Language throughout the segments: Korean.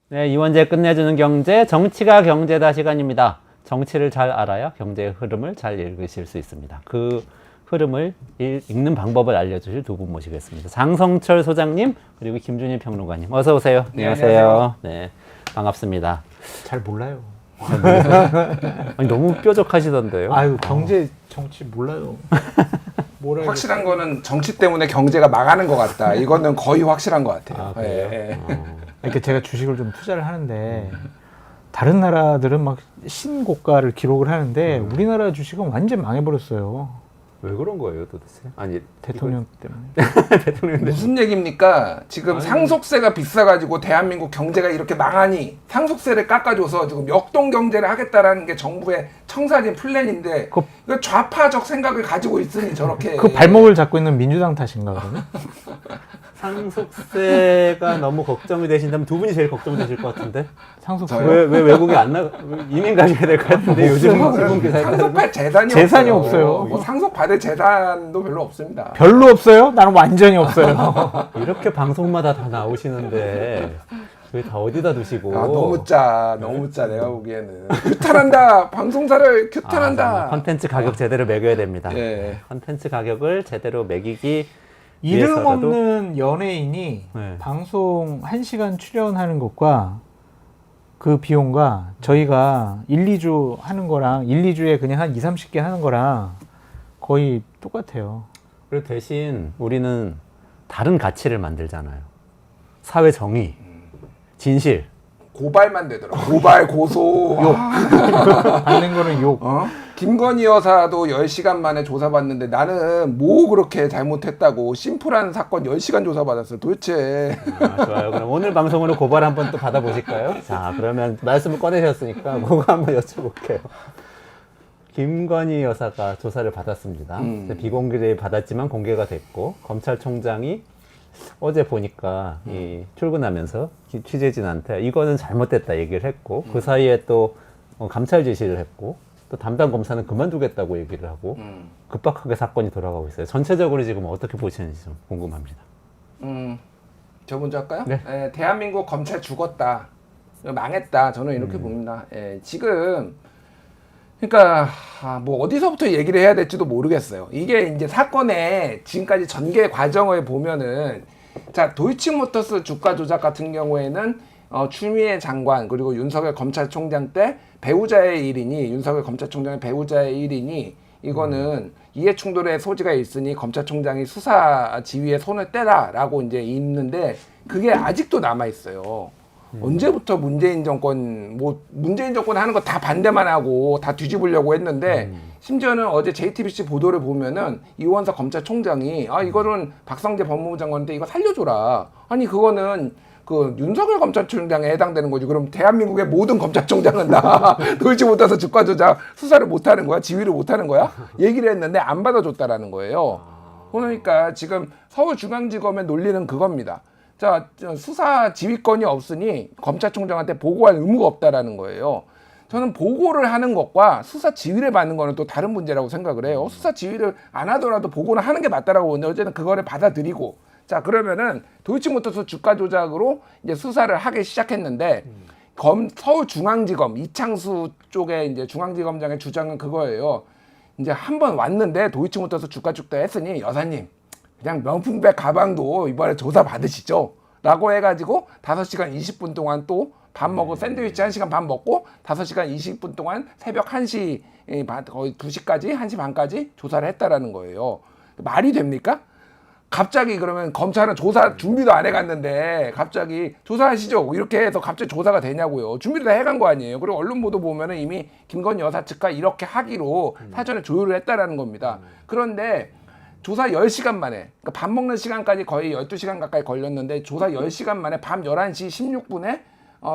네, 이원재 끝내주는 경제, 정치가 경제다 시간입니다. 정치를 잘 알아야 경제의 흐름을 잘 읽으실 수 있습니다. 그 흐름을 읽는 방법을 알려주실 두 분 모시겠습니다. 장성철 소장님 그리고 김준일 평론가님 어서 오세요. 네, 안녕하세요. 네, 반갑습니다. 잘 몰라요. 아니, 너무 뾰족하시던데요. 아유 경제 정치 몰라요. 확실한 거는 정치 때문에 경제가 망하는 것 같다. 이거는 거의 확실한 것 같아요. 아, 그래요? 예. 그러니까 제가 주식을 좀 투자를 하는데 다른 나라들은 막 신고가를 기록을 하는데 우리나라 주식은 완전 망해버렸어요. 왜 그런 거예요, 도대체? 아니, 대통령 때문에. 대통령 무슨 얘기입니까? 지금 상속세가 비싸가지고 대한민국 경제가 이렇게 망하니 상속세를 깎아줘서 지금 역동 경제를 하겠다라는 게 정부의 청사진 플랜인데 이거 좌파적 생각을 가지고 있으니 저렇게 그 발목을 잡고 있는 민주당 탓인가 그러면? 상속세가 너무 걱정이 되신다면 두 분이 제일 걱정되실 것 같은데. 상속세. 왜 외국에 안 나? 이민 가셔야 될 것 같은데 요즘 신문 기사에 상속할 재산이 재산이 없어요. 뭐 상속받을 재산도 별로 없습니다. 별로 없어요? 나는 완전히 없어요. 이렇게 방송마다 다 나오시는데 왜 다 어디다 두시고? 아, 너무 짜 내가 보기에는 규탄한다 방송사를 규탄한다. 컨텐츠 가격 제대로 매겨야 됩니다. 예. 컨텐츠 가격을 제대로 매기기 이름 위해서라도 없는 연예인이 네. 방송 1시간 출연하는 것과 그 비용과 저희가 1, 2주 하는 거랑 1, 2주에 그냥 한 2, 30개 하는 거랑 거의 똑같아요. 그리고 대신 우리는 다른 가치를 만들잖아요. 사회 정의, 진실. 고발만 되더라. 고발 고소. 욕. 받는 거는 욕. 김건희 여사도 10시간 만에 조사받는데 나는 뭐 그렇게 잘못했다고 심플한 사건 10시간 조사받았어요. 도대체. 좋아요. 그럼 오늘 방송으로 고발 한번 또 받아보실까요? 자, 그러면 말씀을 꺼내셨으니까 그거 한번 여쭤볼게요. 김건희 여사가 조사를 받았습니다. 비공개를 받았지만 공개가 됐고 검찰총장이 어제 보니까 출근하면서 취재진한테 이거는 잘못됐다 얘기를 했고 그 사이에 또 감찰 지시를 했고 또 담당 검사는 그만두겠다고 얘기를 하고 급박하게 사건이 돌아가고 있어요. 전체적으로 지금 어떻게 보시는지 좀 궁금합니다. 저 먼저 할까요? 네. 예, 대한민국 검찰 죽었다. 망했다. 저는 이렇게 봅니다. 예, 지금 그러니까 뭐 어디서부터 얘기를 해야 될지도 모르겠어요. 이게 이제 사건의 지금까지 전개 과정을 보면은 자 도이치모터스 주가 조작 같은 경우에는 추미애 장관 그리고 윤석열 검찰총장 때 배우자의 일이니 윤석열 검찰총장의 배우자의 일이니 이거는 이해충돌의 소지가 있으니 검찰총장이 수사 지휘에 손을 떼라라고 이제 있는데 그게 아직도 남아 있어요. 언제부터 문재인 정권 하는 거 다 반대만 하고 다 뒤집으려고 했는데 심지어는 어제 JTBC 보도를 보면은 이원석 검찰총장이 이거는 박성재 법무부 장관인데 이거 살려줘라. 아니 그거는 그 윤석열 검찰총장에 해당되는 거지. 그럼 대한민국의 모든 검찰총장은 다 도이치모터스 주가 조작 수사를 못하는 거야? 지휘를 못하는 거야? 얘기를 했는데 안 받아줬다라는 거예요. 그러니까 지금 서울중앙지검의 논리는 그겁니다. 자, 수사 지휘권이 없으니 검찰총장한테 보고할 의무가 없다라는 거예요. 저는 보고를 하는 것과 수사 지휘를 받는 거는 또 다른 문제라고 생각을 해요. 수사 지휘를 안 하더라도 보고는 하는 게 맞다라고 보는데 어쨌든 그거를 받아들이고 자 그러면은 도이치모터스 주가 조작으로 이제 수사를 하기 시작했는데 서울중앙지검 이창수 쪽에 이제 중앙지검장의 주장은 그거예요. 이제 한번 왔는데 도이치모터스 주가 죽다 했으니 여사님 그냥 명품백 가방도 이번에 조사 받으시죠 라고 해가지고 5시간 20분 동안 또 밥 먹고 샌드위치 1시간 반 먹고 5시간 20분 동안 새벽 1시 거의 2시까지 1시 반까지 조사를 했다라는 거예요. 말이 됩니까? 갑자기 그러면 검찰은 조사 준비도 안 해갔는데 갑자기 조사하시죠 이렇게 해서 갑자기 조사가 되냐고요. 준비를 다 해간 거 아니에요. 그리고 언론 보도 보면은 이미 김건희 여사 측과 이렇게 하기로 사전에 조율을 했다라는 겁니다. 그런데 조사 10시간 만에 그러니까 밥 먹는 시간까지 거의 12시간 가까이 걸렸는데 조사 10시간 만에 밤 11시 16분에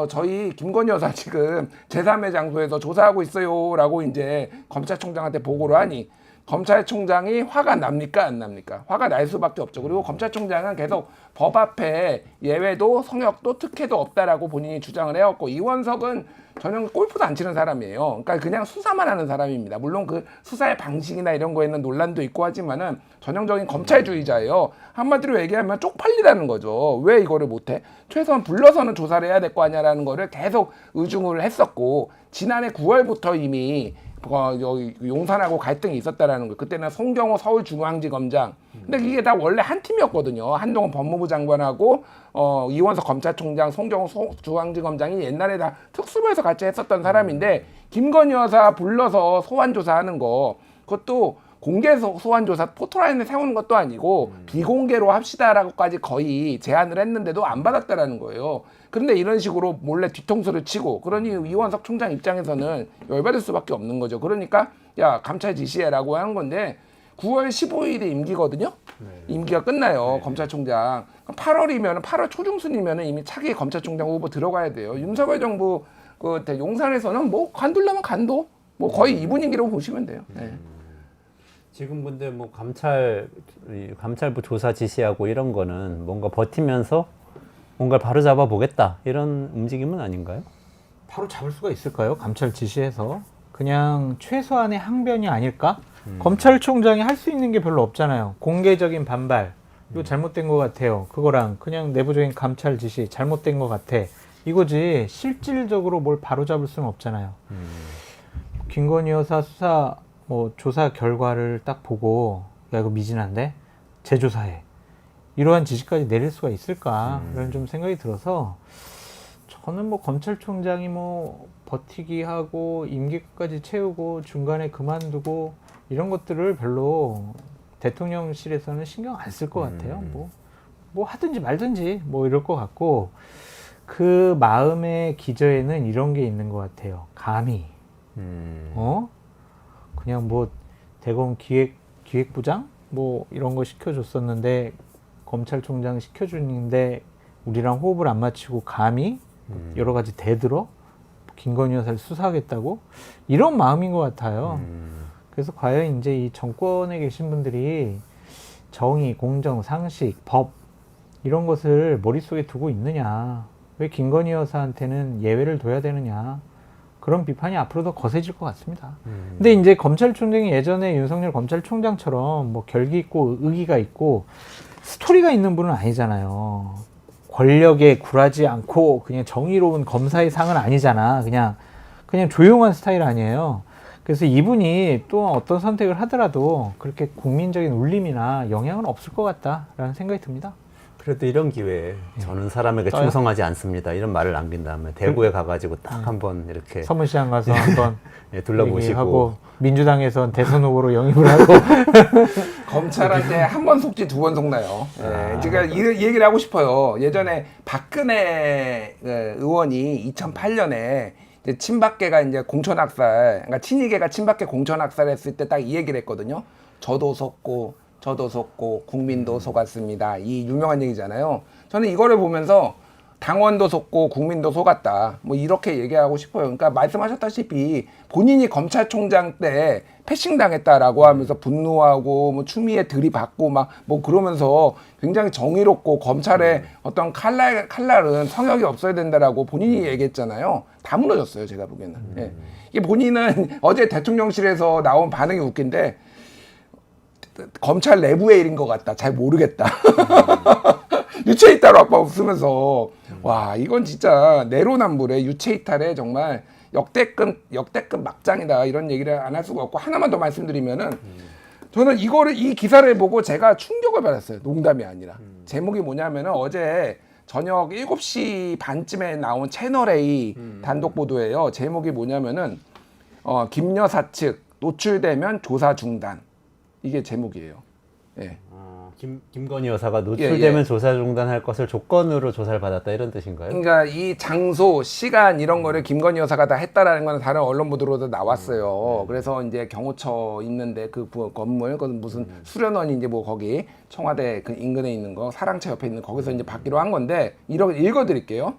저희 김건희 여사 지금 제3의 장소에서 조사하고 있어요 라고 이제 검찰총장한테 보고를 하니 검찰총장이 화가 납니까 안 납니까? 화가 날 수밖에 없죠. 그리고 검찰총장은 계속 법 앞에 예외도 성역도 특혜도 없다라고 본인이 주장을 해왔고, 이원석은 전혀 골프도 안 치는 사람이에요. 그러니까 그냥 수사만 하는 사람입니다. 물론 그 수사의 방식이나 이런 거에는 논란도 있고 하지만은 전형적인 검찰주의자예요. 한마디로 얘기하면 쪽팔리다는 거죠. 왜 이거를 못해? 최소한 불러서는 조사를 해야 될 거 아니야라는 거를 계속 의중을 했었고, 지난해 9월부터 이미 여기 용산하고 갈등이 있었다라는 거예요. 그때는 송경호 서울중앙지검장. 근데 이게 다 원래 한 팀이었거든요. 한동훈 법무부 장관하고 이원석 검찰총장, 송경호 중앙지검장이 옛날에 다 특수부에서 같이 했었던 사람인데, 김건희 여사 불러서 소환 조사하는 거, 그것도 공개 소환 조사 포토라인을 세우는 것도 아니고 비공개로 합시다라고까지 거의 제안을 했는데도 안 받았다라는 거예요. 그런데 이런 식으로 몰래 뒤통수를 치고, 그러니 이원석 총장 입장에서는 열받을 수밖에 없는 거죠. 그러니까 야, 감찰 지시해라고 하는 건데, 9월 15일이 임기거든요. 임기가 끝나요. 검찰총장. 8월이면 8월 초중순이면 이미 차기 검찰총장 후보 들어가야 돼요. 윤석열 정부 그 용산에서는 뭐 간둘라면 간도 뭐 거의 2분위기로 보시면 돼요. 네. 지금 근데 뭐 감찰부 조사 지시하고 이런 거는 뭔가 버티면서 뭔가를 바로 잡아 보겠다 이런 움직임은 아닌가요? 바로 잡을 수가 있을까요? 감찰 지시해서 그냥 최소한의 항변이 아닐까? 검찰총장이 할 수 있는 게 별로 없잖아요. 공개적인 반발, 이거 잘못된 것 같아요. 그거랑 그냥 내부적인 감찰 지시 잘못된 것 같아. 이거지 실질적으로 뭘 바로 잡을 수는 없잖아요. 김건희 여사 수사 뭐 조사 결과를 딱 보고 야 이거 미진한데 재조사해, 이러한 지시까지 내릴 수가 있을까라는 좀 생각이 들어서, 저는 뭐 검찰총장이 뭐 버티기 하고 임기까지 채우고 중간에 그만두고 이런 것들을 별로 대통령실에서는 신경 안 쓸 것 같아요. 뭐 하든지 말든지 뭐 이럴 것 같고, 그 마음의 기저에는 이런 게 있는 것 같아요. 감히 그냥 뭐 대검 기획부장 뭐 이런 거 시켜줬었는데, 검찰총장 시켜주는데 우리랑 호흡을 안 맞추고 감히 여러 가지 대들어 김건희 여사를 수사하겠다고, 이런 마음인 것 같아요. 그래서 과연 이제 이 정권에 계신 분들이 정의, 공정, 상식, 법 이런 것을 머릿속에 두고 있느냐, 왜 김건희 여사한테는 예외를 둬야 되느냐, 그런 비판이 앞으로 더 거세질 것 같습니다. 근데 이제 검찰총장이 예전에 윤석열 검찰총장처럼 뭐 결기 있고 의기가 있고 스토리가 있는 분은 아니잖아요. 권력에 굴하지 않고 그냥 정의로운 검사의 상은 아니잖아. 그냥 조용한 스타일 아니에요. 그래서 이분이 또 어떤 선택을 하더라도 그렇게 국민적인 울림이나 영향은 없을 것 같다라는 생각이 듭니다. 그래도 이런 기회에 저는 사람에게 충성하지 않습니다 이런 말을 남긴 다음에 대구에 가가지고 딱 한번 이렇게 서문시장 가서 한번 둘러보시고 하고, 민주당에선 대선 후보로 영입을 하고 검찰한테 한 번 속지 두 번 속나요. 예, 제가 이 얘기를 하고 싶어요. 예전에 박근혜 의원이 2008년에 이제 친박계가 이제 공천학살, 그러니까 친이계가 친박계 공천학살했을 때 딱 이 얘기를 했거든요. 저도 속고 국민도 속았습니다. 이 유명한 얘기잖아요. 저는 이거를 보면서 당원도 속고 국민도 속았다, 뭐 이렇게 얘기하고 싶어요. 그러니까 말씀하셨다시피 본인이 검찰총장 때 패싱 당했다라고 하면서 분노하고 뭐 추미애 들이받고 막 뭐 그러면서 굉장히 정의롭고 검찰의 어떤 칼날은 성역이 없어야 된다라고 본인이 얘기했잖아요. 다 무너졌어요, 제가 보기에는. 예. 이게 본인은 어제 대통령실에서 나온 반응이 웃긴데, 검찰 내부의 일인 것 같다, 잘 모르겠다. 유체이탈 아빠 없으면서, 와, 이건 진짜 내로남불의 유체이탈의 정말 역대급 막장이다, 이런 얘기를 안 할 수가 없고, 하나만 더 말씀드리면은, 저는 이 기사를 보고 제가 충격을 받았어요. 농담이 아니라. 제목이 뭐냐면은 어제 저녁 7시 반쯤에 나온 채널A 단독 보도예요. 제목이 뭐냐면은 김 여사 측 노출되면 조사 중단. 이게 제목이에요. 예. 김건희 여사가 노출되면 예. 조사 중단할 것을 조건으로 조사를 받았다 이런 뜻인가요? 그러니까 이 장소, 시간 이런 거를 김건희 여사가 다 했다라는 거는 다른 언론 보도로도 나왔어요. 그래서 이제 경호처 있는데 그 건물, 그 무슨 수련원이 이제 뭐 거기 청와대 그 인근에 있는 거, 사랑채 옆에 있는 거기서 이제 받기로 한 건데, 이렇게 읽어드릴게요.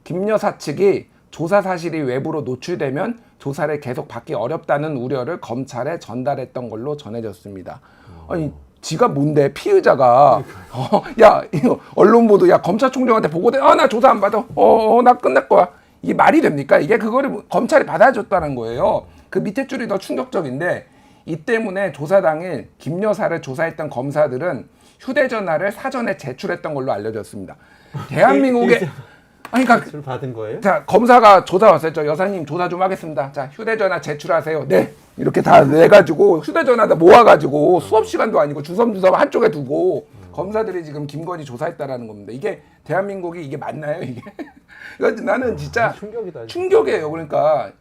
김 여사 측이 조사 사실이 외부로 노출되면 조사를 계속 받기 어렵다는 우려를 검찰에 전달했던 걸로 전해졌습니다. 아니 지가 뭔데 피의자가 야 이거 언론 보도 야 검찰총장한테 보고돼 나 조사 안 받아 나 끝날 거야 이게 말이 됩니까? 이게 그거를 검찰이 받아줬다는 거예요. 그 밑에 줄이 더 충격적인데 이 때문에 조사 당일 김 여사를 조사했던 검사들은 휴대전화를 사전에 제출했던 걸로 알려졌습니다. 대한민국의 아니 그러니까 술 받은 거예요? 자 검사가 조사 왔어요. 저 여사님 조사 좀 하겠습니다. 자 휴대전화 제출하세요. 네 이렇게 다 내가지고 휴대전화 다 모아가지고 수업 시간도 아니고 주섬주섬 한쪽에 두고 검사들이 지금 김건희 조사했다라는 겁니다. 이게 대한민국이 이게 맞나요 이게? 그러니까 나는 진짜 충격이다. 충격이에요. 그러니까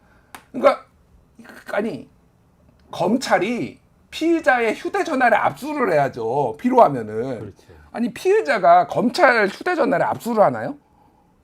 아니 검찰이 피의자의 휴대전화를 압수를 해야죠. 필요하면은. 그렇지. 아니 피의자가 검찰 휴대전화를 압수를 하나요?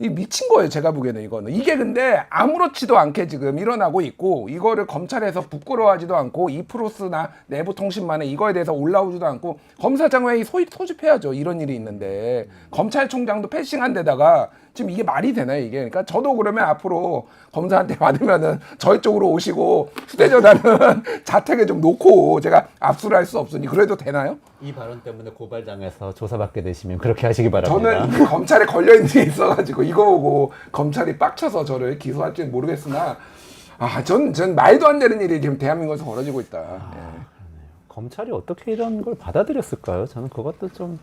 이 미친 거예요. 제가 보기에는 이거는. 이게 근데 아무렇지도 않게 지금 일어나고 있고 이거를 검찰에서 부끄러워하지도 않고 이프로스나 내부통신만에 이거에 대해서 올라오지도 않고 검사장 회의 소집해야죠. 이런 일이 있는데 검찰총장도 패싱한 데다가 지금 이게 말이 되나요 이게? 그러니까 저도 그러면 앞으로 검사한테 받으면은 저희 쪽으로 오시고 휴대전화는 자택에 좀 놓고 제가 압수를 할 수 없으니 그래도 되나요? 이 발언 때문에 고발당해서 조사받게 되시면 그렇게 하시기 바랍니다. 저는 검찰에 걸려있는 게 있어가지고 이거 보고 검찰이 빡쳐서 저를 기소할지는 모르겠으나 전 말도 안 되는 일이 지금 대한민국에서 벌어지고 있다. 예. 검찰이 어떻게 이런 걸 받아들였을까요? 저는 그것도 좀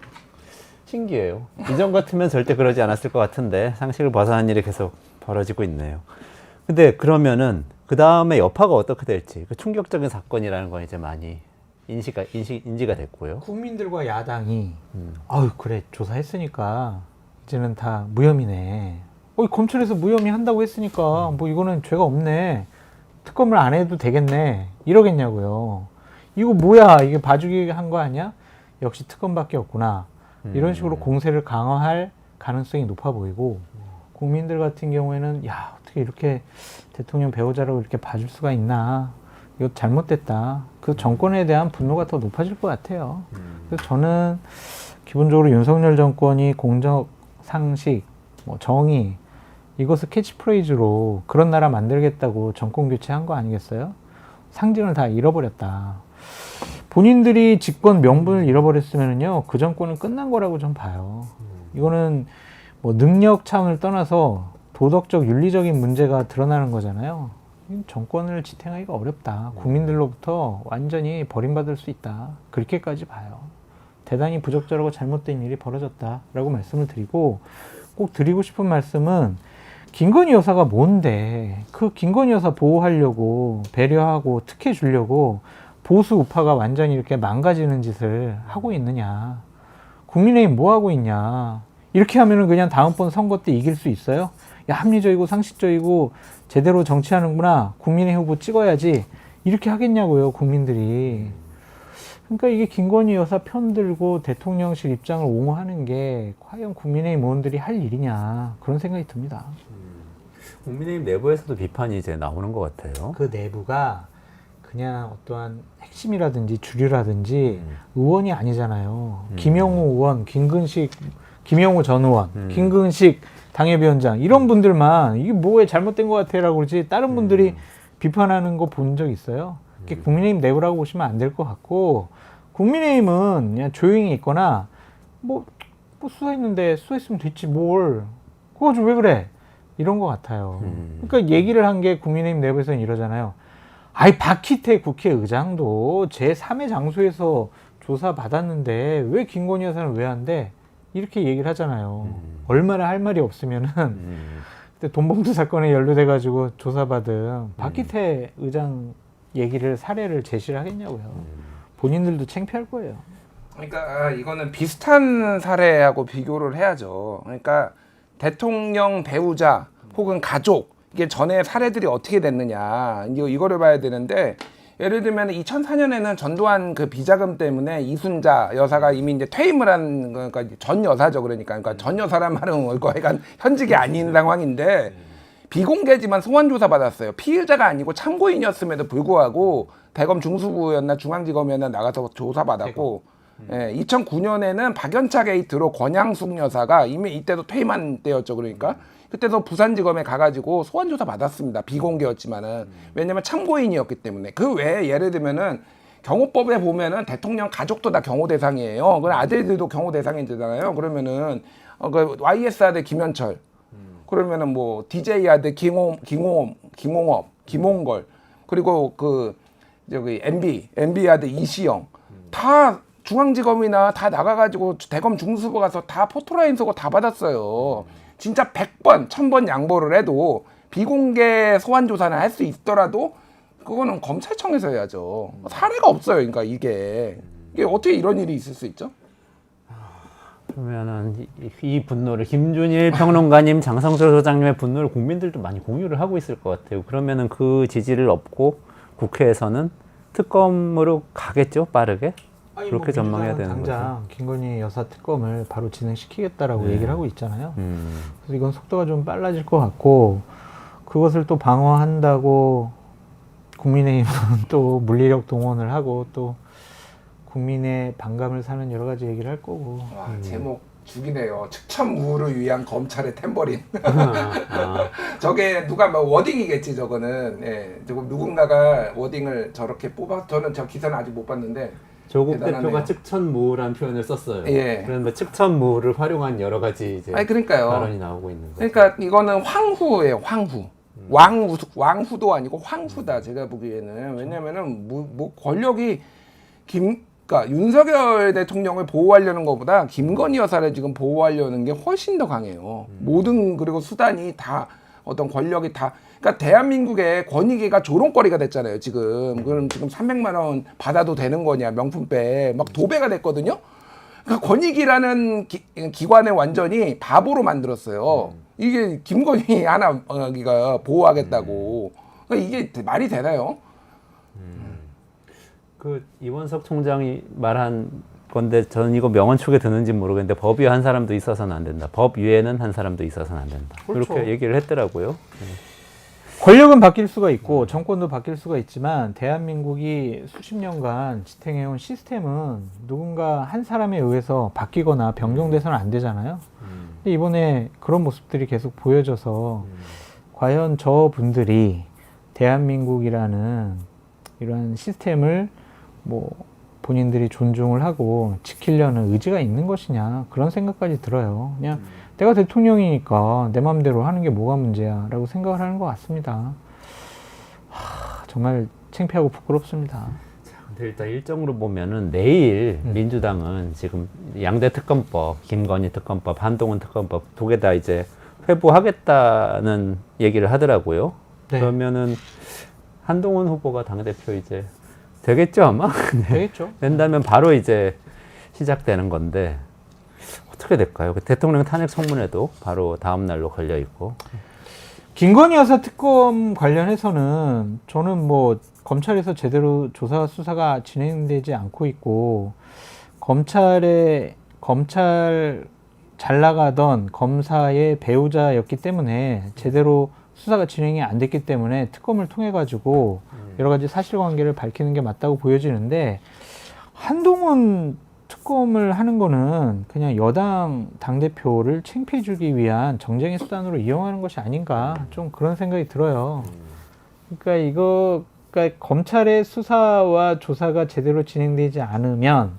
신기해요. 이전 같으면 절대 그러지 않았을 것 같은데 상식을 벗어난 일이 계속 벌어지고 있네요. 근데 그러면은 그 다음에 여파가 어떻게 될지 그 충격적인 사건이라는 건 이제 많이 인지가 됐고요. 국민들과 야당이 아유 그래 조사했으니까 이제는 다 무혐의네. 검찰에서 무혐의 한다고 했으니까 뭐 이거는 죄가 없네. 특검을 안 해도 되겠네. 이러겠냐고요. 이거 뭐야 이게 봐주기 한 거 아니야? 역시 특검밖에 없구나. 이런 식으로 공세를 강화할 가능성이 높아 보이고 국민들 같은 경우에는 야 어떻게 이렇게 대통령 배우자라고 이렇게 봐줄 수가 있나. 이거 잘못됐다. 그 정권에 대한 분노가 더 높아질 것 같아요. 그래서 저는 기본적으로 윤석열 정권이 공적, 상식, 정의 이것을 캐치프레이즈로 그런 나라 만들겠다고 정권 교체한 거 아니겠어요? 상징을 다 잃어버렸다. 본인들이 집권 명분을 잃어버렸으면요 그 정권은 끝난 거라고 좀 봐요. 이거는 능력 차원을 떠나서 도덕적 윤리적인 문제가 드러나는 거잖아요. 정권을 지탱하기가 어렵다. 국민들로부터 완전히 버림받을 수 있다. 그렇게까지 봐요. 대단히 부적절하고 잘못된 일이 벌어졌다라고 말씀을 드리고 꼭 드리고 싶은 말씀은 김건희 여사가 뭔데 그 김건희 여사 보호하려고 배려하고 특혜 주려고 보수 우파가 완전히 이렇게 망가지는 짓을 하고 있느냐. 국민의힘 뭐 하고 있냐. 이렇게 하면은 그냥 다음번 선거 때 이길 수 있어요? 야, 합리적이고 상식적이고 제대로 정치하는구나. 국민의 후보 찍어야지. 이렇게 하겠냐고요, 국민들이. 그러니까 이게 김건희 여사 편들고 대통령실 입장을 옹호하는 게 과연 국민의힘 의원들이 할 일이냐. 그런 생각이 듭니다. 국민의힘 내부에서도 비판이 이제 나오는 것 같아요. 그 내부가 그냥 어떠한 핵심이라든지 주류라든지 의원이 아니잖아요. 김영우 의원, 김영우 전 의원, 김근식 당협위원장 이런 분들만 이게 뭐에 잘못된 것 같아라고 그러지 다른 분들이 비판하는 거 본 적 있어요? 그게 국민의힘 내부라고 보시면 안 될 것 같고 국민의힘은 그냥 조용히 있거나 뭐 수사했는데 수사했으면 됐지 뭘 그거 좀 왜 그래 이런 것 같아요. 그러니까 얘기를 한 게 국민의힘 내부에서는 이러잖아요. 아이 박희태 국회의장도 제3의 장소에서 조사받았는데 왜 김건희 여사는 왜 안 돼? 이렇게 얘기를 하잖아요. 얼마나 할 말이 없으면은 그때 돈봉투 사건에 연루돼가지고 조사받은 박희태 의장 얘기를 사례를 제시를 하겠냐고요. 본인들도 창피할 거예요. 그러니까 이거는 비슷한 사례하고 비교를 해야죠. 그러니까 대통령 배우자 혹은 가족 이게 전에 사례들이 어떻게 됐느냐 이거를 봐야 되는데 예를 들면 2004년에는 전두환 그 비자금 때문에 이순자 여사가 이미 이제 퇴임을 한 그러니까 전 여사죠. 그러니까 전 여사란 말은 거의가 현직이 아닌 상황인데 비공개지만 소환 조사 받았어요. 피의자가 아니고 참고인이었음에도 불구하고 대검 중수부였나 중앙지검이었나 나가서 조사 받았고 2009년에는 박연차 게이트로 권양숙 여사가 이미 이때도 퇴임한 때였죠. 그러니까 그때도 부산지검에 가가지고 소환 조사 받았습니다. 비공개였지만은 왜냐면 참고인이었기 때문에. 그 외에 예를 들면은 경호법에 보면은 대통령 가족도 다 경호 대상이에요. 그 아들들도 경호 대상이잖아요. 그러면은 그 YS 아들 김현철, 그러면은 뭐 DJ 아들 김홍업, 김홍걸, 그리고 그 저기 MB 아들 이시영 다 중앙지검이나 다 나가가지고 대검 중수부 가서 다 포토라인 서고 다 받았어요. 진짜 100번, 1000번 양보를 해도 비공개 소환 조사는 할 수 있더라도 그거는 검찰청에서 해야죠. 사례가 없어요. 그러니까 이게 어떻게 이런 일이 있을 수 있죠? 그러면은 이 분노를 김준일 평론가님, 장성철 소장님의 분노를 국민들도 많이 공유를 하고 있을 것 같아요. 그러면은 그 지지를 얻고 국회에서는 특검으로 가겠죠, 빠르게. 그렇게 전망해야 되는 거죠. 당장 김건희 여사 특검을 바로 진행시키겠다라고 얘기를 하고 있잖아요. 그래서 이건 속도가 좀 빨라질 것 같고 그것을 또 방어한다고 국민의힘은 또 물리력 동원을 하고 또 국민의 반감을 사는 여러 가지 얘기를 할 거고. 와, 제목 죽이네요. 측천무를 위한 검찰의 탬버린. 저게 누가 뭐 워딩이겠지 저거는. 예, 저거 누군가가 워딩을 저렇게 뽑아. 저는 저 기사는 아직 못 봤는데. 조국 대단하네요. 대표가 측천무라는 표현을 썼어요. 예. 그런데 측천무를 활용한 여러 가지 이제 아니 그러니까요. 발언이 나오고 있는 거죠. 그러니까 이거는 황후예요. 황후. 왕후도 아니고 황후다. 제가 보기에는. 왜냐면은 뭐 권력이 그러니까 윤석열 대통령을 보호하려는 것보다 김건희 여사를 지금 보호하려는 게 훨씬 더 강해요. 모든 그리고 수단이 다 어떤 권력이 다 그러니까 대한민국의 권익위가 조롱거리가 됐잖아요. 지금 그럼 지금 300만 원 받아도 되는 거냐 명품백 막 도배가 됐거든요. 그러니까 권익위라는 기관을 완전히 바보로 만들었어요. 이게 김건희 하나 보호하겠다고. 그러니까 이게 말이 되나요? 그 이원석 총장이 말한 건데 저는 이거 명언축에 드는지 모르겠는데 법 위에 한 사람도 있어서는 안 된다. 법 위에는 한 사람도 있어서는 안 된다. 그렇죠. 그렇게 얘기를 했더라고요. 권력은 바뀔 수가 있고 정권도 바뀔 수가 있지만 대한민국이 수십 년간 지탱해온 시스템은 누군가 한 사람에 의해서 바뀌거나 변경돼서는 안 되잖아요. 근데 이번에 그런 모습들이 계속 보여져서 과연 저분들이 대한민국이라는 이러한 시스템을 뭐 본인들이 존중을 하고 지키려는 의지가 있는 것이냐 그런 생각까지 들어요. 그냥 내가 대통령이니까 내 마음대로 하는 게 뭐가 문제야 라고 생각을 하는 것 같습니다. 정말 창피하고 부끄럽습니다. 근데 일단 일정으로 보면은 내일 민주당은 지금 양대 특검법, 김건희 특검법, 한동훈 특검법 두 개 다 이제 회부하겠다는 얘기를 하더라고요. 네. 그러면은 한동훈 후보가 당대표 이제 되겠죠 아마? 네. 되겠죠. 된다면 바로 이제 시작되는 건데 어떻게 될까요? 그 대통령 탄핵 청문회도 바로 다음 날로 걸려 있고. 김건희 여사 특검 관련해서는 저는 뭐 검찰에서 제대로 조사 수사가 진행되지 않고 있고 검찰 잘 나가던 검사의 배우자였기 때문에 제대로 수사가 진행이 안 됐기 때문에 특검을 통해 가지고 여러 가지 사실관계를 밝히는 게 맞다고 보여지는데 한동훈 특검을 하는 거는 그냥 여당 당대표를 창피해 주기 위한 정쟁의 수단으로 이용하는 것이 아닌가 좀 그런 생각이 들어요. 그러니까 검찰의 수사와 조사가 제대로 진행되지 않으면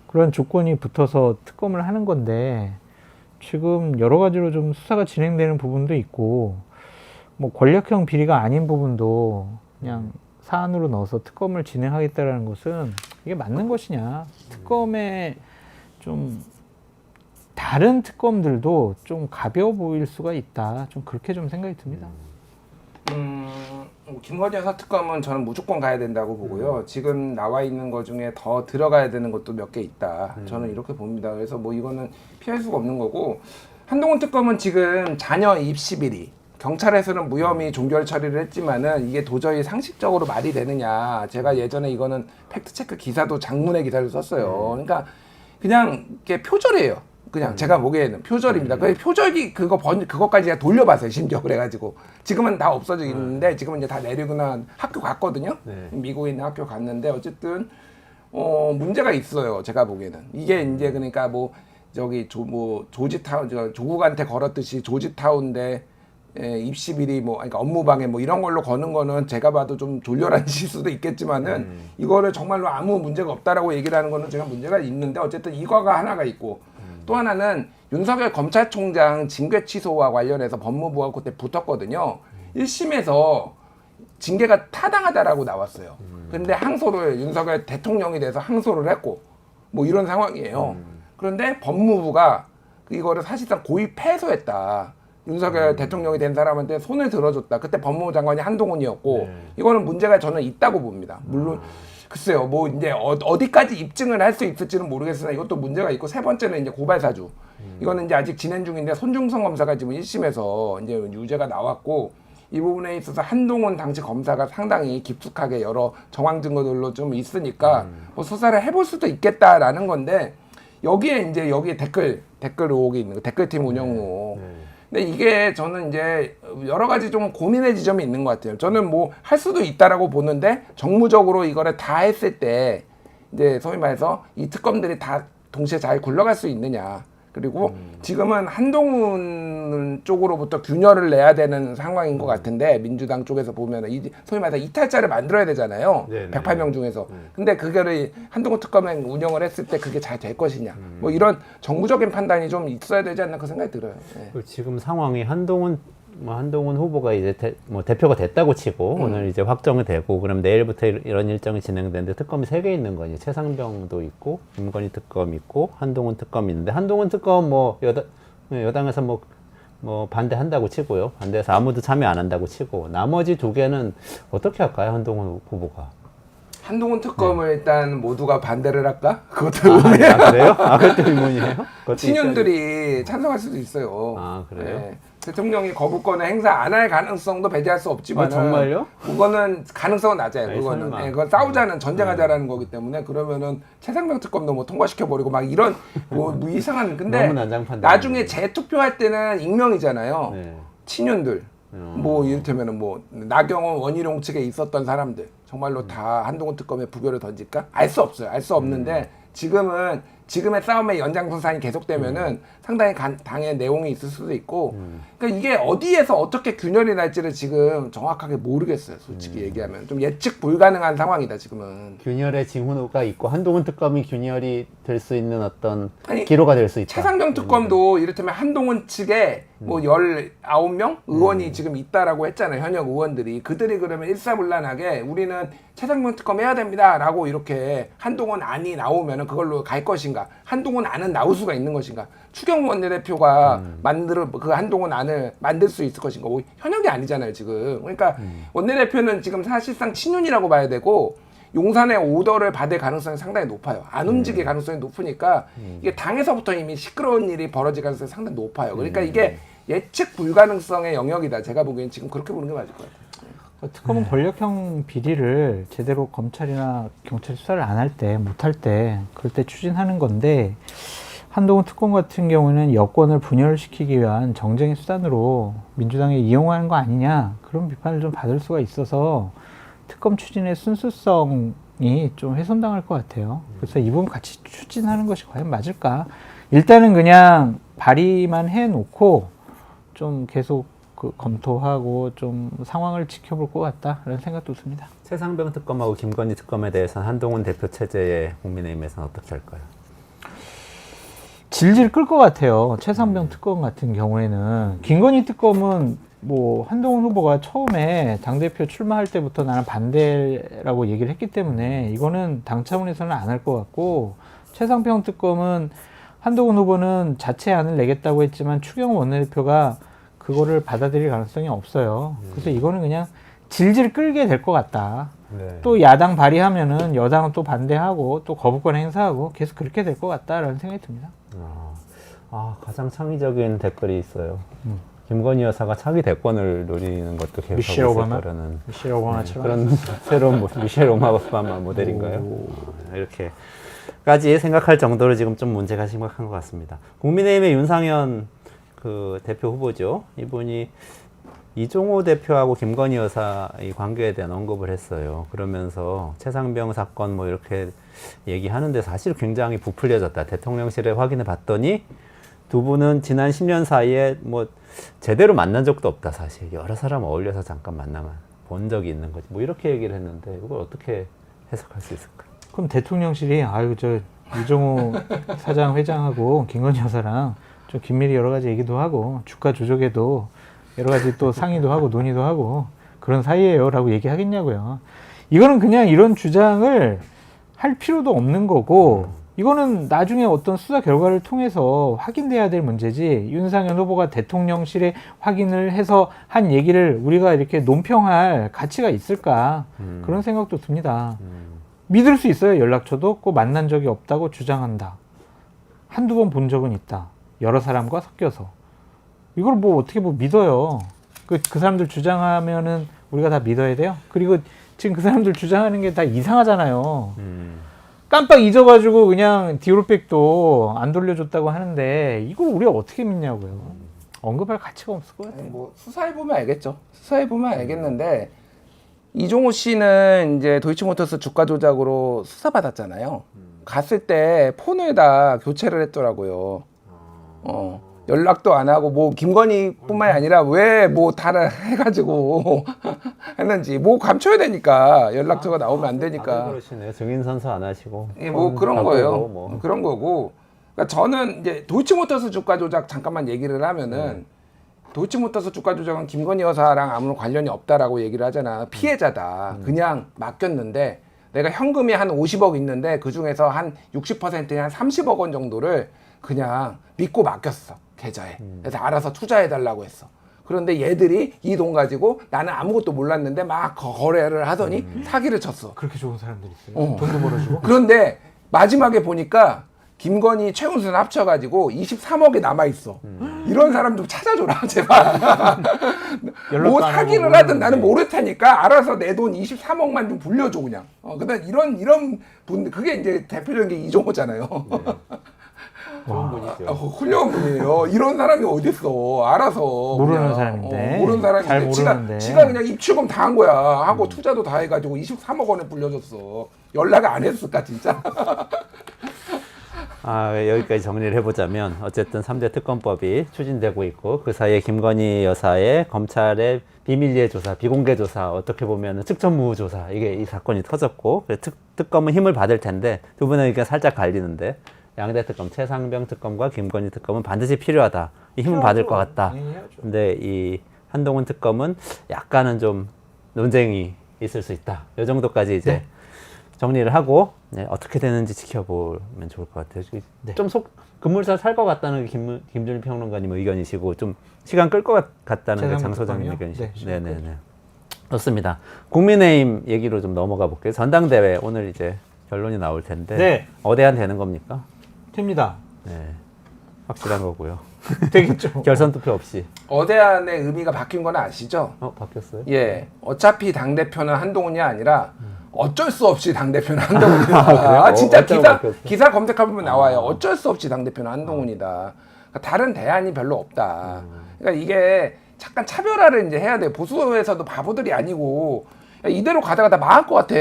그런 조건이 붙어서 특검을 하는 건데 지금 여러 가지로 좀 수사가 진행되는 부분도 있고 뭐 권력형 비리가 아닌 부분도 그냥 사안으로 넣어서 특검을 진행하겠다라는 것은 이게 맞는 것이냐. 특검에 좀 다른 특검들도 좀 가벼워 보일 수가 있다. 좀 그렇게 좀 생각이 듭니다. 김건희 여사 특검은 저는 무조건 가야 된다고 보고요. 지금 나와 있는 것 중에 더 들어가야 되는 것도 몇 개 있다. 저는 이렇게 봅니다. 그래서 뭐 이거는 피할 수가 없는 거고 한동훈 특검은 지금 자녀 입시 비리 경찰에서는 무혐의 종결 처리를 했지만은 이게 도저히 상식적으로 말이 되느냐. 제가 예전에 이거는 팩트체크 기사도 장문의 기사를 썼어요. 그러니까 그냥 이게 표절이에요. 그냥 제가 보기에는 표절입니다. 그 표절기 그거까지 돌려봤어요. 심지어 그래가지고 지금은 다 없어져 있는데 지금은 이제 다 내리거나 학교 갔거든요. 네. 미국에 있는 학교 갔는데 어쨌든 문제가 있어요. 제가 보기에는 이게 이제 그러니까 뭐 저기 조지타운 조국한테 걸었듯이 조지타운데 입시 비리 그러니까 업무방해 이런 걸로 거는 거는 제가 봐도 좀 졸렬한 실수도 있겠지만은 이거를 정말로 아무 문제가 없다라고 얘기를 하는 거는 제가 문제가 있는데 어쨌든 이거가 하나가 있고 또 하나는 윤석열 검찰총장 징계 취소와 관련해서 법무부가 그때 붙었거든요. 1심에서 징계가 타당하다라고 나왔어요. 그런데 항소를 윤석열 대통령이 돼서 항소를 했고 이런 상황이에요. 그런데 법무부가 이거를 사실상 고의 패소했다. 윤석열 대통령이 된 사람한테 손을 들어줬다. 그때 법무부 장관이 한동훈이었고 이거는 문제가 저는 있다고 봅니다. 물론 글쎄요, 이제 어디까지 입증을 할 수 있을지는 모르겠으나 이것도 문제가 있고 세 번째는 이제 고발 사주. 이거는 이제 아직 진행 중인데 손중성 검사가 지금 1심에서 이제 유죄가 나왔고 이 부분에 있어서 한동훈 당시 검사가 상당히 깊숙하게 여러 정황 증거들로 좀 있으니까 수사를 해볼 수도 있겠다라는 건데 여기에 댓글 의혹이 있는 거, 댓글팀 운영 의혹. 근데 이게 저는 이제 여러 가지 좀 고민의 지점이 있는 것 같아요. 저는 할 수도 있다라고 보는데 정무적으로 이거를 다 했을 때 이제 소위 말해서 이 특검들이 다 동시에 잘 굴러갈 수 있느냐. 그리고 지금은 한동훈 쪽으로부터 균열을 내야 되는 상황인 것 같은데 민주당 쪽에서 보면은 소위 말해서 이탈자를 만들어야 되잖아요. 네네. 108명 중에서. 근데 그거를 한동훈 특검을 운영을 했을 때 그게 잘 될 것이냐. 이런 정부적인 판단이 좀 있어야 되지 않나 그 생각이 들어요. 네. 지금 상황이 한동훈 후보가 이제 대표가 됐다고 치고 오늘 이제 확정이 되고 그럼 내일부터 이런 일정이 진행되는데 특검이 3개 있는 거지. 최상병도 있고 김건희 특검 있고 한동훈 특검이 있는데 한동훈 특검 여당에서 반대한다고 치고요. 반대해서 아무도 참여 안 한다고 치고 나머지 2개는 어떻게 할까요? 한동훈 후보가. 한동훈 특검을 일단 모두가 반대를 할까? 그것도 그래요? 그것도 의문이에요? 친윤들이 찬성할 수도 있어요. 그래요? 네. 대통령이 거부권을 행사 안 할 가능성도 배제할 수 없지만 정말요? 그거는 가능성은 낮아요. 아니, 그거는 설마. 그건 싸우자는 전쟁하자라는 거기 때문에 그러면은 최상병 특검도 통과시켜 버리고 이런 이상한 근데 너무 난장판다. 나중에 재투표할 때는 익명이잖아요. 네. 친윤들 이를테면은 나경원 원희룡 측에 있었던 사람들 정말로 다 한동훈 특검에 부결을 던질까? 알 수 없어요. 알 수 없는데 지금의 싸움의 연장선상이 계속되면은 상당히 당의 내용이 있을 수도 있고 그러니까 이게 어디에서 어떻게 균열이 날지를 지금 정확하게 모르겠어요. 솔직히 얘기하면 좀 예측 불가능한 상황이다 지금은. 균열의 징후가 있고 한동훈 특검이 균열이 될 수 있는 어떤 아니, 기로가 될 수 있다. 최상병 특검도 이를테면 한동훈 측에 19명 의원이 지금 있다라고 했잖아요. 현역 의원들이. 그들이 그러면 일사불란하게 우리는 최상병 특검 해야 됩니다라고 이렇게 한동훈 안이 나오면은 그걸로 갈 것인가? 한동훈 안은 나올 수가 있는 것인가? 추경호 원내대표가 그 한동훈 안을 만들 수 있을 것인가? 현역이 아니잖아요, 지금. 그러니까 원내대표는 지금 사실상 친윤이라고 봐야 되고 용산의 오더를 받을 가능성이 상당히 높아요. 안 움직일 가능성이 높으니까 이게 당에서부터 이미 시끄러운 일이 벌어질 가능성이 상당히 높아요. 그러니까 이게 예측 불가능성의 영역이다. 제가 보기엔 지금 그렇게 보는 게 맞을 것 같아요. 특검은 권력형 비리를 제대로 검찰이나 경찰이 수사를 안 할 때, 못 할 때, 그럴 때 추진하는 건데 한동훈 특검 같은 경우는 여권을 분열시키기 위한 정쟁의 수단으로 민주당에 이용하는 거 아니냐 그런 비판을 좀 받을 수가 있어서 특검 추진의 순수성이 좀 훼손당할 것 같아요. 그래서 이 부분 같이 추진하는 것이 과연 맞을까? 일단은 그냥 발의만 해놓고 좀 계속 검토하고 좀 상황을 지켜볼 것 같다라는 생각도 듭니다. 최상병 특검하고 김건희 특검에 대해서는 한동훈 대표 체제의 국민의힘에서는 어떻게 할까요? 질질 끌 것 같아요. 최상병 특검 같은 경우에는 김건희 특검은 한동훈 후보가 처음에 당대표 출마할 때부터 나는 반대라고 얘기를 했기 때문에 이거는 당 차원에서는 안 할 것 같고 최상병 특검은 한동훈 후보는 자체 안을 내겠다고 했지만 추경호 원내대표가 그거를 받아들일 가능성이 없어요. 그래서 이거는 그냥 질질 끌게 될 것 같다. 네. 또 야당 발의하면은 여당은 또 반대하고 또 거부권 행사하고 계속 그렇게 될 것 같다라는 생각이 듭니다. 가장 창의적인 댓글이 있어요. 김건희 여사가 차기 대권을 노리는 것도 미셸 계획하고 오바마? 있을 거라는 미셸 오바마처럼. 그런 새로운 미셸 오바마 모델인가요? 이렇게까지 생각할 정도로 지금 좀 문제가 심각한 것 같습니다. 국민의힘의 윤상현 그 대표 후보죠. 이분이 이종호 대표하고 김건희 여사 이 관계에 대한 언급을 했어요. 그러면서 최상병 사건 뭐 이렇게 얘기하는데 사실 굉장히 부풀려졌다. 대통령실에 확인해 봤더니 두 분은 지난 10년 사이에 뭐 제대로 만난 적도 없다. 사실 여러 사람 어울려서 잠깐 만나만 본 적이 있는 거지. 뭐 이렇게 얘기를 했는데 이걸 어떻게 해석할 수 있을까? 그럼 대통령실이 아유 저 이종호 사장 회장하고 김건희 여사랑 좀 긴밀히 여러 가지 얘기도 하고 주가 조작에도 여러 가지 또 상의도 하고 논의도 하고 그런 사이예요라고 얘기하겠냐고요. 이거는 그냥 이런 주장을 할 필요도 없는 거고 이거는 나중에 어떤 수사 결과를 통해서 확인돼야 될 문제지 윤상현 후보가 대통령실에 확인을 해서 한 얘기를 우리가 이렇게 논평할 가치가 있을까 그런 생각도 듭니다. 믿을 수 있어요. 연락처도 없고 만난 적이 없다고 주장한다. 한두 번 본 적은 있다. 여러 사람과 섞여서. 이걸 뭐 어떻게 뭐 믿어요. 그 사람들 주장하면은 우리가 다 믿어야 돼요. 그리고 지금 그 사람들 주장하는 게 다 이상하잖아요. 깜빡 잊어가지고 그냥 디올백도 안 돌려줬다고 하는데 이걸 우리가 어떻게 믿냐고요. 언급할 가치가 없을 것 같아요. 뭐 수사해보면 알겠죠. 수사해보면 알겠는데 이종호 씨는 이제 도이치모터스 주가 조작으로 수사받았잖아요. 갔을 때 폰을 다 교체를 했더라고요. 연락도 안 하고 뭐 김건희뿐만이 아니라 왜 뭐 다른 해가지고 했는지 뭐 감춰야 되니까 연락처가 나오면 안 되니까. 그러시네요. 증인 선서 안 하시고. 예, 뭐 그런 거예요. 그런 거고. 그러니까 저는 이제 도이치모터스 주가 조작 잠깐만 얘기를 하면은 도이치모터스 주가 조작은 김건희 여사랑 아무런 관련이 없다라고 얘기를 하잖아. 피해자다. 그냥 맡겼는데 내가 현금이 한 50억 있는데 그 중에서 한 60%인 한 30억 원 정도를 그냥 믿고 맡겼어. 계좌에. 그래서 알아서 투자해달라고 했어. 그런데 얘들이 이 돈 가지고 나는 아무것도 몰랐는데 막 거래를 하더니 사기를 쳤어. 그렇게 좋은 사람들이 있어요. 돈도 벌어주고. 그런데 마지막에 보니까 김건희, 최은순 합쳐가지고 23억이 남아있어. 이런 사람 좀 찾아줘라, 제발. 뭐 사기를 하든 나는 모를 테니까 알아서 내 돈 23억만 좀 불려줘, 그냥. 근데 이런 분들, 그게 이제 대표적인 게 이종호잖아요. 좋은 분이죠. 훌륭한 분이에요. 이런 사람이 어딨어. 알아서. 모르는 그냥. 사람인데. 모르는 잘 사람인데. 모르는데. 지가 그냥 입출금 다 한 거야. 하고 투자도 다 해가지고 23억 원을 불려줬어. 연락을 안 했을까, 진짜? 여기까지 정리를 해보자면 어쨌든 3대 특검법이 추진되고 있고 그 사이에 김건희 여사의 검찰의 비밀리에 조사, 비공개 조사, 어떻게 보면 측천무후 조사 이게 이 사건이 터졌고 특검은 힘을 받을 텐데 두 분의 의견 살짝 갈리는데 양대 특검, 최상병 특검과 김건희 특검은 반드시 필요하다. 이 힘을 받을 것 같다. 근데 이 한동훈 특검은 약간은 좀 논쟁이 있을 수 있다. 이 정도까지 이제 정리를 하고 어떻게 되는지 지켜보면 좋을 것 같아요. 좀 급물살 살 것 같다는 게 김준일 평론가님 의견이시고 좀 시간 끌 것 같다는 게 장 소장님 의견이시고. 네네네. 좋습니다. 국민의힘 얘기로 좀 넘어가 볼게요. 전당대회 오늘 이제 결론이 나올 텐데 어대안 되는 겁니까? 됩니다. 네, 확실한 거고요. 되겠죠. 결선 투표 없이. 어대안의 의미가 바뀐 건 아시죠? 바뀌었어요? 예. 어차피 당대표는 한동훈이 아니라 어쩔 수 없이 당대표는 한동훈이다. 진짜 기사 검색해보면 나와요. 어쩔 수 없이 당대표는 한동훈이다. 그러니까 다른 대안이 별로 없다. 그러니까 이게 잠깐 차별화를 이제 해야 돼. 보수에서도 바보들이 아니고 이대로 가다가 다 망할 것 같아.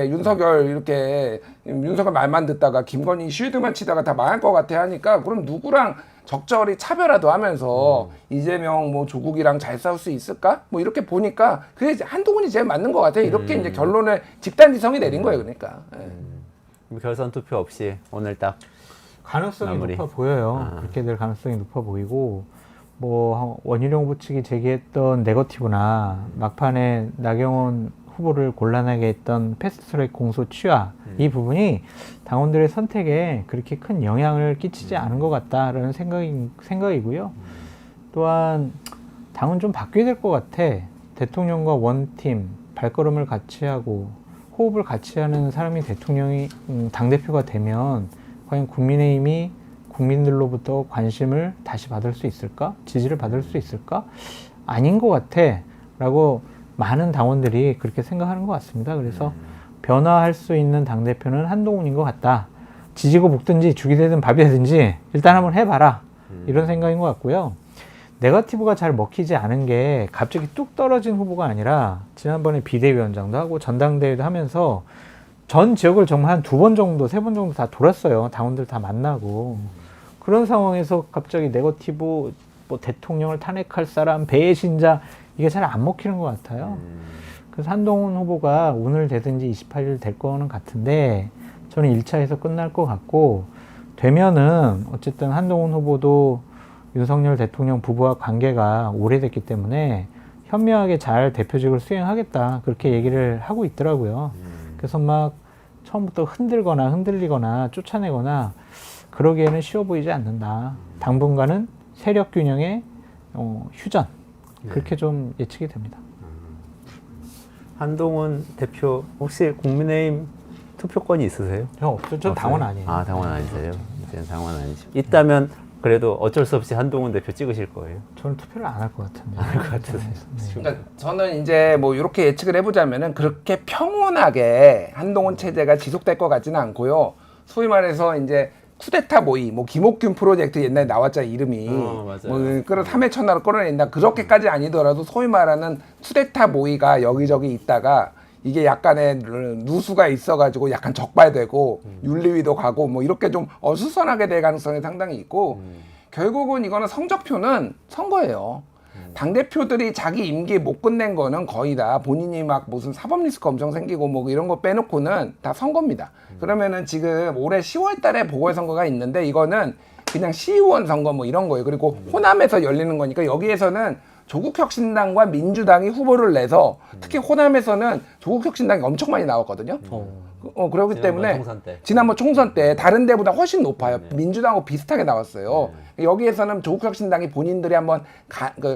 윤석열 이렇게 윤석열 말만 듣다가 김건희 쉴드만 치다가 다 망할 것 같아 하니까 그럼 누구랑 적절히 차별화도 하면서 이재명 뭐 조국이랑 잘 싸울 수 있을까? 뭐 이렇게 보니까 그게 이제 한동훈이 제일 맞는 것 같아. 이렇게 이제 결론을 집단지성이 내린 거예요. 그러니까. 결선 투표 없이 오늘 딱 가능성이 마무리. 높아 보여요. 그렇게 될 가능성이 높아 보이고 뭐 원희룡 후보 측이 제기했던 네거티브나 막판에 나경원 후보를 곤란하게 했던 패스트트랙 공소 취하 이 부분이 당원들의 선택에 그렇게 큰 영향을 끼치지 않은 것 같다라는 생각이고요. 또한 당은 좀 바뀌어야 될 것 같아. 대통령과 원팀 발걸음을 같이 하고 호흡을 같이 하는 사람이 대통령이 당대표가 되면 과연 국민의힘이 국민들로부터 관심을 다시 받을 수 있을까? 지지를 받을 수 있을까? 아닌 것 같아 라고 많은 당원들이 그렇게 생각하는 것 같습니다. 그래서 변화할 수 있는 당대표는 한동훈인 것 같다. 지지고 볶든지 죽이 되든 밥이 되든지 일단 한번 해봐라. 이런 생각인 것 같고요. 네거티브가 잘 먹히지 않은 게 갑자기 뚝 떨어진 후보가 아니라 지난번에 비대위원장도 하고 전당대회도 하면서 전 지역을 정말 한 2번 정도, 3번 정도 다 돌았어요. 당원들 다 만나고. 그런 상황에서 갑자기 네거티브 뭐 대통령을 탄핵할 사람, 배신자 이게 잘 안 먹히는 것 같아요. 그래서 한동훈 후보가 오늘 되든지 28일 될 거는 같은데 저는 1차에서 끝날 것 같고 되면은 어쨌든 한동훈 후보도 윤석열 대통령 부부와 관계가 오래됐기 때문에 현명하게 잘 대표직을 수행하겠다 그렇게 얘기를 하고 있더라고요. 그래서 막 처음부터 흔들리거나 쫓아내거나 그러기에는 쉬워 보이지 않는다. 당분간은 세력 균형의 휴전 그렇게 좀 예측이 됩니다. 한동훈 대표 혹시 국민의힘 투표권이 있으세요? 저 없어요. 전 당원 아니에요. 아, 당원 아니세요? 이제는 당원 아니시고. 있다면 그래도 어쩔 수 없이 한동훈 대표 찍으실 거예요. 저는 투표를 안 할 것 같은데. 안 할 것 같으세요. 그러니까 저는 이제 뭐 이렇게 예측을 해보자면은 그렇게 평온하게 한동훈 체제가 지속될 것 같지는 않고요. 소위 말해서 이제 쿠데타 모의, 뭐 김옥균 프로젝트 옛날에 나왔잖아요 이름이. 맞아요. 뭐 그런 3회 천하를 끌어낸다. 그렇게까지 아니더라도 소위 말하는 쿠데타 모의가 여기저기 있다가 이게 약간의 누수가 있어가지고 약간 적발되고 윤리위도 가고 뭐 이렇게 좀 어수선하게 될 가능성이 상당히 있고 결국은 이거는 성적표는 선거예요. 당대표들이 자기 임기 못 끝낸 거는 거의 다 본인이 막 무슨 사법 리스크 엄청 생기고 뭐 이런 거 빼놓고는 다 선거입니다. 그러면은 지금 올해 10월 달에 보궐선거가 있는데 이거는 그냥 시의원 선거 뭐 이런 거예요. 그리고 호남에서 열리는 거니까 여기에서는 조국혁신당과 민주당이 후보를 내서 특히 호남에서는 조국혁신당이 엄청 많이 나왔거든요. 그렇기 때문에 지난번 총선 때 다른 데보다 훨씬 높아요. 민주당하고 비슷하게 나왔어요. 여기에서는 조국혁신당이 본인들이 한번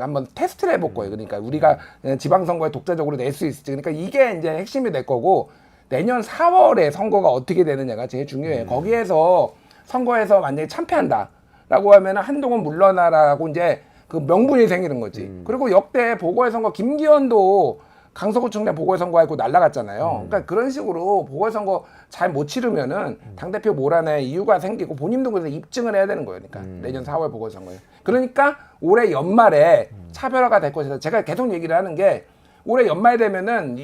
한번 테스트를 해볼 거예요. 그러니까 우리가 지방선거에 독자적으로 낼 수 있을지. 그러니까 이게 이제 핵심이 될 거고 내년 4월에 선거가 어떻게 되느냐가 제일 중요해요. 거기에서 선거에서 만약에 참패한다라고 하면 한동훈 물러나라고 이제 그 명분이 생기는 거지. 그리고 역대 보궐선거 김기현도 강서구청장 보궐선거하고 날라갔잖아요. 그러니까 그런 식으로 보궐선거 잘 못 치르면은 당대표 몰아낼 이유가 생기고 본인도 그래서 입증을 해야 되는 거예요. 그러니까 내년 4월 보궐선거에. 그러니까 올해 연말에 차별화가 될 것이다. 제가 계속 얘기를 하는 게 올해 연말 되면은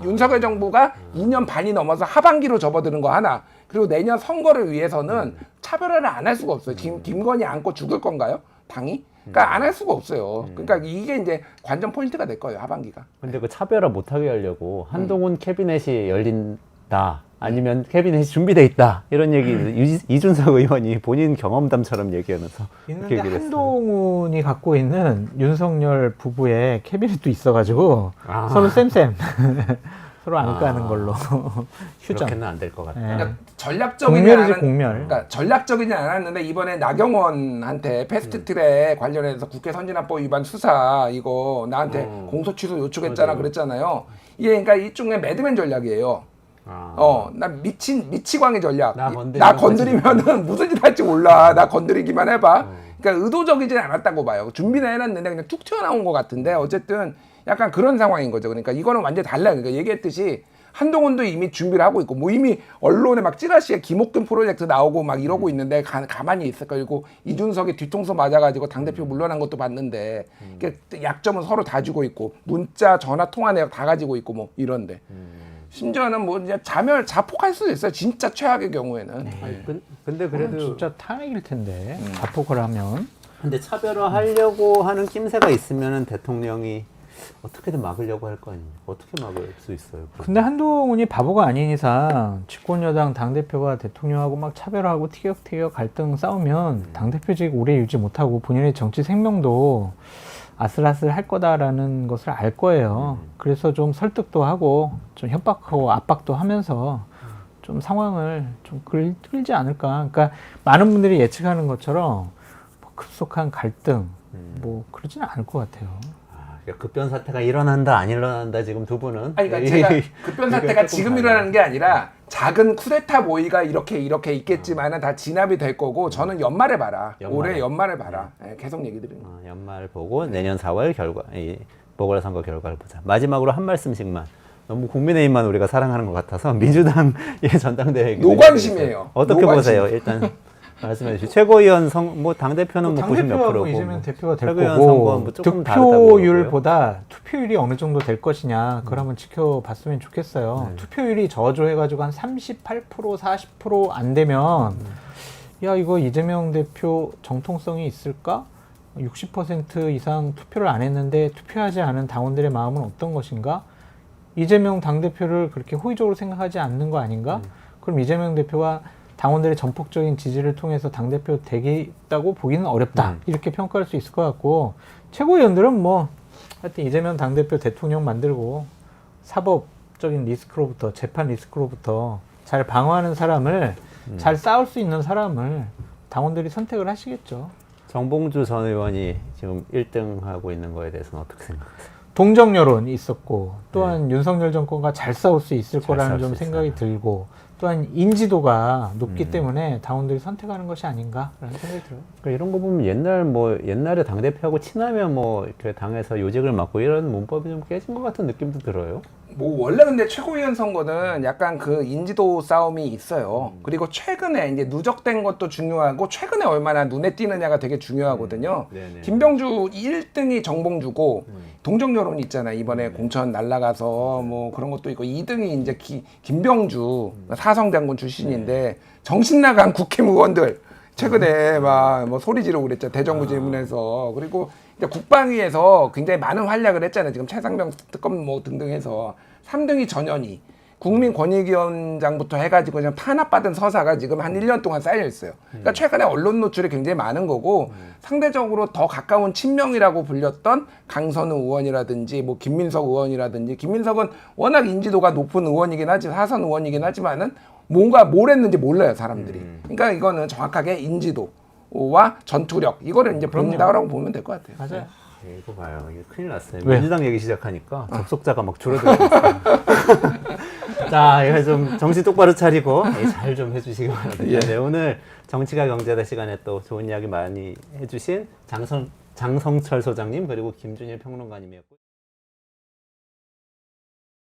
윤석열 정부가 2년 반이 넘어서 하반기로 접어드는 거 하나. 그리고 내년 선거를 위해서는 차별화를 안 할 수가 없어요. 김건희 안고 죽을 건가요? 당이? 그러니까 안 할 수가 없어요. 그러니까 이게 이제 관전 포인트가 될 거예요, 하반기가. 근데 그 차별화 못하게 하려고 한동훈 캐비넷이 열린다. 아니면 캐비넷이 준비돼 있다. 이런 얘기 이준석 의원이 본인 경험담처럼 얘기하면서 있는데 얘기를 했어요. 한동훈이 갖고 있는 윤석열 부부의 캐비넷도 있어가지고 서로 쌤쌤 서로 안 까는 걸로 휴전. 그렇게는 안 될 것 같아요. 네. 그러니까 전략적이지 공멸이지 공멸. 그러니까 전략적이지 않았는데 이번에 나경원한테 패스트트랙 관련해서 국회 선진화법 위반 수사 이거 나한테 공소 취소 요청했잖아. 맞아요. 그랬잖아요. 이게 그러니까 일종의 매드맨 전략이에요. 나 미치광이 전략. 나 건드리면은 무슨 짓 할지 몰라. 나 건드리기만 해봐. 그러니까 의도적이진 않았다고 봐요. 준비는 해놨는데 그냥 툭 튀어나온 것 같은데 어쨌든 약간 그런 상황인 거죠. 그러니까 이거는 완전히 달라요. 그러니까 얘기했듯이 한동훈도 이미 준비를 하고 있고 뭐 이미 언론에 막 찌라시에 김옥균 프로젝트 나오고 막 이러고 있는데 가만히 있을 거. 그리고 이준석이 뒤통수 맞아가지고 당대표 물러난 것도 봤는데 약점은 서로 다 주고 있고 문자 전화 통화 내역 다 가지고 있고 뭐 이런데 심지어는 뭐 이제 자폭할 수도 있어요. 진짜 최악의 경우에는. 근데 그래도 진짜 탄핵일 텐데 자폭을 하면. 근데 차별화 하려고 하는 낌새가 있으면은 대통령이 어떻게든 막으려고 할 거 아니에요. 어떻게 막을 수 있어요? 근데 한동훈이 바보가 아닌 이상 집권여당 당대표가 대통령하고 막 차별하고 티격태격 갈등 싸우면 당대표직 오래 유지 못하고 본인의 정치 생명도 아슬아슬 할 거다라는 것을 알 거예요. 그래서 좀 설득도 하고 좀 협박하고 압박도 하면서 좀 상황을 좀 끌지 않을까. 그러니까 많은 분들이 예측하는 것처럼 뭐 급속한 갈등 뭐 그러지는 않을 것 같아요. 급변 사태가 일어난다 안 일어난다 지금 두 분은 아니 그러니까 제가 급변 사태가 지금 일어나는 게 아니라 작은 쿠데타 모의가 이렇게 있겠지만은 다 진압이 될 거고 저는 연말에 봐라. 올해 연말에 봐라. 계속 얘기 드립니다. 연말 보고 내년 4월 결과 이 보궐선거 결과를 보자. 마지막으로 한 말씀씩만. 너무 국민의힘만 우리가 사랑하는 것 같아서 민주당의 전당대회 노관심이에요. 어떻게 노관심. 보세요? 일단 말씀해 주시죠. 최고위원 뭐 당대표는 뭐 90 몇 당대표하고 프로고 이재명 대표가 될 최고위원 거고 선거는 뭐 조금 다르다고 득표율보다 투표율이 어느 정도 될 것이냐 그걸 한번 지켜봤으면 좋겠어요. 투표율이 저조해가지고 한 38% 40%안 되면 야 이거 이재명 대표 정통성이 있을까? 60% 이상 투표를 안 했는데 투표하지 않은 당원들의 마음은 어떤 것인가? 이재명 당대표를 그렇게 호의적으로 생각하지 않는 거 아닌가? 그럼 이재명 대표와 당원들의 전폭적인 지지를 통해서 당대표 되겠다고 보기는 어렵다. 이렇게 평가할 수 있을 것 같고 최고위원들은 뭐 하여튼 이재명 당대표 대통령 만들고 사법적인 리스크로부터 재판 리스크로부터 잘 방어하는 사람을 잘 싸울 수 있는 사람을 당원들이 선택을 하시겠죠. 정봉주 전 의원이 지금 1등 하고 있는 거에 대해서는 어떻게 생각하세요? 동정 여론이 있었고 또한 윤석열 정권과 잘 싸울 수 있을 잘 거라는 싸울 좀 수 생각이 있어요. 들고 또한 인지도가 높기 때문에 당원들이 선택하는 것이 아닌가라는 생각이 들어요. 그러니까 이런 거 보면 옛날에 당 대표하고 친하면 뭐 이렇게 당에서 요직을 맡고 이런 문법이 좀 깨진 것 같은 느낌도 들어요. 뭐 원래 근데 최고위원 선거는 약간 그 인지도 싸움이 있어요. 그리고 최근에 이제 누적된 것도 중요하고 최근에 얼마나 눈에 띄느냐가 되게 중요하거든요. 네네. 김병주 1등이 정봉주고 동정 여론 있잖아요. 이번에 공천 날라가서 뭐 그런 것도 있고 2등이 이제 김병주 사성 장군 출신인데 정신 나간 국회의원들 최근에 막 뭐 소리 지르고 그랬죠. 대정부 질문에서. 그리고 이제 국방위에서 굉장히 많은 활약을 했잖아요. 지금 최상병 특검 뭐 등등 해서 3등이 전현희 국민권익위원장부터 해가지고 그냥 탄압받은 서사가 지금 한 1년 동안 쌓여 있어요. 그러니까 최근에 언론 노출이 굉장히 많은 거고 상대적으로 더 가까운 친명이라고 불렸던 강선우 의원이라든지 뭐 김민석 의원이라든지 김민석은 워낙 인지도가 높은 의원이긴 하지 사선 의원이긴 하지만은 뭔가 뭘 했는지 몰라요 사람들이. 그러니까 이거는 정확하게 인지도와 전투력 이거를 이제 본다라고 보면 될 것 같아요. 맞아요. 이거 봐요. 이게 큰일 났어요. 왜요? 민주당 얘기 시작하니까 접속자가 막 줄어들고 있어요. 자, 이거 좀 정신 똑바로 차리고 잘 좀 해주시기 바랍니다. 예. 네, 오늘 정치가 경제다 시간에 또 좋은 이야기 많이 해주신 장성철 소장님 그리고 김준일 평론가님이었고.